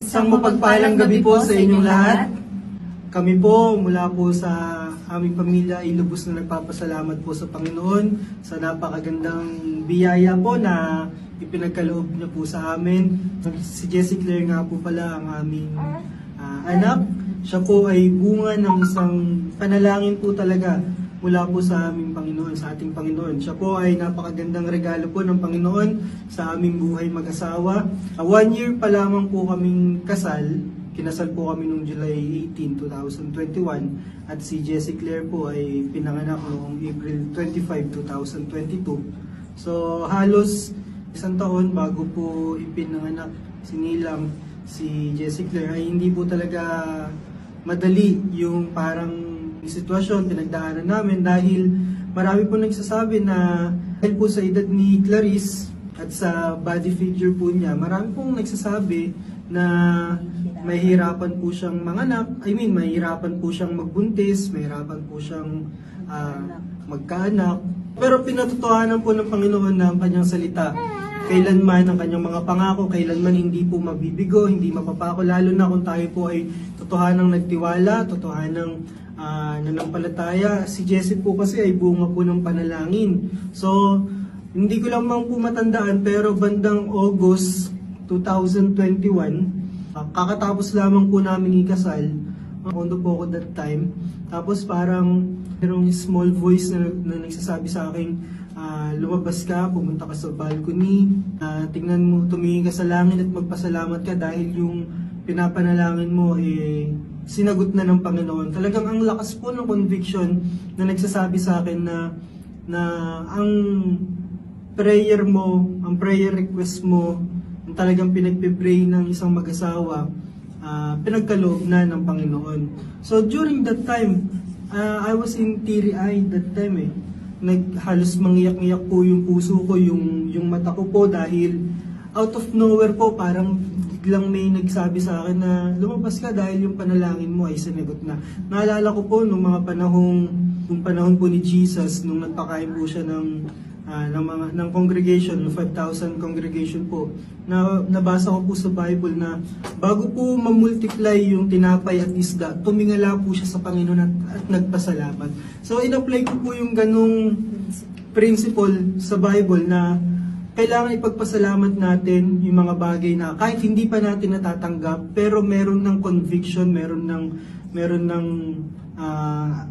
Isang mapagpalang gabi po sa inyong lahat. Kami po mula po sa aming pamilya ay lubos na nagpapasalamat po sa Panginoon sa napakagandang biyaya po na ipinagkaloob niya po sa amin. Si Jessie Claire nga po pala ang aming anak. Siya po ay bunga ng isang panalangin po talaga mula po sa aming Panginoon, sa ating Panginoon. Siya po ay napakagandang regalo po ng Panginoon sa aming buhay mag-asawa. 1 year pa lamang po kaming kasal. Kinasal po kami noong July 18, 2021. At si Jessie Claire po ay pinanganak noong April 25, 2022. So halos isang taon bago po ipinanganak sinilang si Jessie Claire ay hindi po talaga madali yung parang sitwasyon pinagdaanan namin dahil marami po nagsasabi na dahil po sa edad ni Clarice at sa body figure po niya, marami pong nagsasabi na mahihirapan po siyang manganak, mahihirapan po siyang magbuntis, mahihirapan po siyang magkaanak. Pero pinatotohanan po ng Panginoon na ang kanyang salita, kailanman ang kanyang mga pangako, kailanman hindi po mabibigo, hindi mapapako, lalo na kung tayo po ay totohanang nagtiwala, totohanang nanampalataya. Si Jessie po kasi ay bunga po ng panalangin. So, hindi ko lang po matandaan, pero bandang August 2021, kakatapos lamang po namin ikasal. Kondo po ako that time. Tapos parang merong small voice na nagsasabi sa akin, lumabas ka, pumunta ka sa balcony, tingnan mo, tumingin ka sa langit at magpasalamat ka dahil yung pinapanalangin mo sinagot na ng Panginoon. Talagang ang lakas po ng conviction na nagsasabi sa akin na ang prayer mo, ang prayer request mo, ang talagang pinagpipray ng isang mag-asawa, pinagkaloob na ng Panginoon. So during that time, I was in teary-eyed that time Halos mangiyak-ngiyak po yung puso ko, yung mata ko po dahil out of nowhere po parang biglang may nagsabi sa akin na lumabas ka dahil yung panalangin mo ay sinagot na. Naalala ko po nung mga panahon po ni Jesus nung nagpakain po siya ng congregation, ng 5,000 congregation po. Nabasa ko po sa Bible na bago po mamultiply yung tinapay at isda, tumingala po siya sa Panginoon at nagpasalamat. So in-apply ko po yung ganong principle sa Bible na kailangan ipagpasalamat natin yung mga bagay na kahit hindi pa natin natatanggap, pero meron ng conviction, meron ng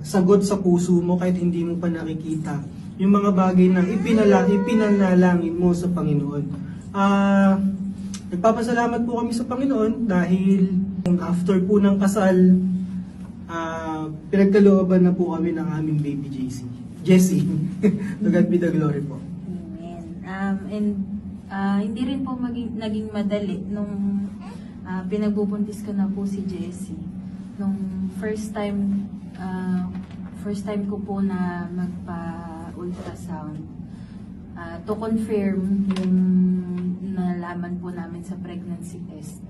sagot sa puso mo kahit hindi mo pa nakikita yung mga bagay na ipinanalangin mo sa Panginoon. Nagpapasalamat po kami sa Panginoon dahil after po ng kasal, pinagkalooban na po kami ng aming baby Jessie. To God be the glory po. Amen. Hindi rin po naging madali nung pinagbubuntis ko na po si Jessie. Nung first time ko po na ultrasound to confirm yung nalaman po namin sa pregnancy test.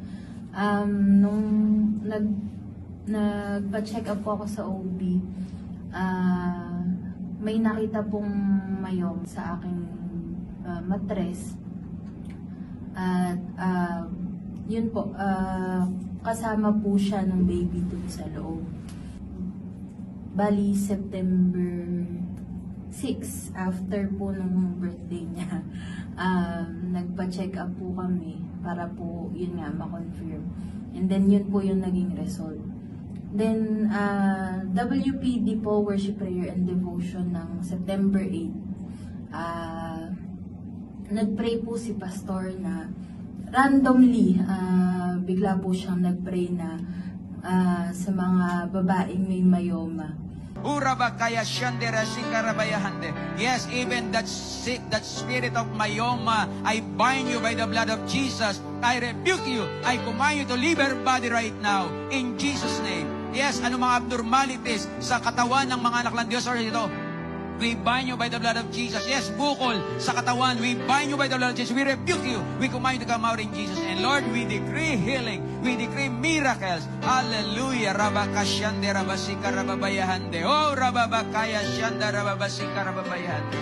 Nung nagpa-check up po ako sa OB, may nakita pong mayom sa aking matres. At yun po, kasama po siya ng baby dun sa loob. Bali, September 6, after po nung birthday niya, nagpa-check up po kami para po, yun nga, ma-confirm. And then, yun po yung naging result. Then, WPD po, Worship, Prayer, and Devotion ng September 8. Nag-pray po si Pastor na randomly, bigla po siyang nag-pray na sa mga babaeng may myoma. Yes, even that spirit of myoma, I bind you by the blood of Jesus. I rebuke you. I command you to leave her body right now in Jesus' name. Yes, ano mga abnormalities sa katawan ng mga anak ng Diyos or ito, we bind you by the blood of Jesus. Yes, bukol sa katawan, we bind you by the blood of Jesus. We rebuke you. We command you to come out in Jesus. And Lord, we decree healing. We decree miracles. Hallelujah. Rabakashande rabasika rababayahande. Oh, rababakaya shanda rababasika rababayahande.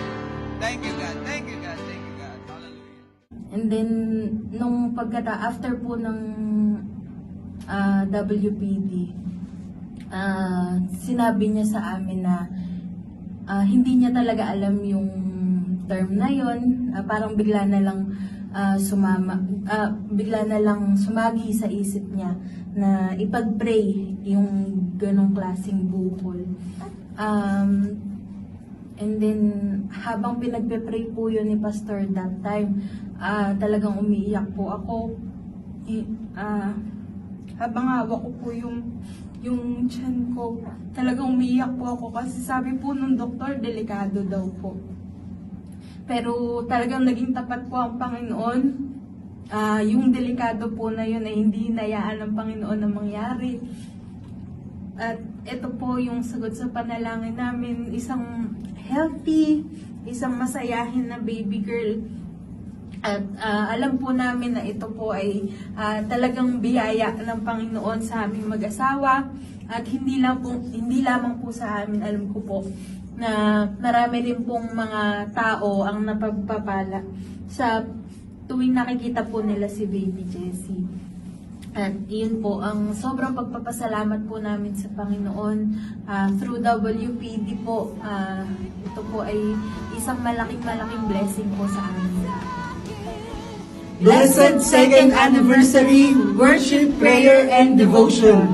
Thank you, God. Thank you, God. Thank you, God. Hallelujah. And then, nung after po ng WPD, sinabi niya sa amin na hindi niya talaga alam yung term na yon. Parang bigla na lang sumagi sa isip niya na ipag-pray yung ganong klaseng bukol. And then, habang pinagpe-pray po yun ni Pastor that time, talagang umiiyak po ako. Habang hawak ko po yung tiyan ko, talagang umiiyak po ako kasi sabi po nung doktor, delikado daw po. Pero talagang naging tapat po ang Panginoon. Yung delikado po na yun ay hindi hinayaan ng Panginoon na mangyari. At ito po yung sagot sa panalangin namin, isang healthy, isang masayahin na baby girl. At alam po namin na ito po ay talagang biyaya ng Panginoon sa aming mag-asawa. At hindi lamang po sa amin, alam ko po na marami rin pong mga tao ang napagpapala sa tuwing nakikita po nila si Baby Jessie. At yun po, ang sobrang pagpapasalamat po namin sa Panginoon through WPD po. Ito po ay isang malaking blessing po sa amin. Blessed second anniversary worship, prayer, and devotion.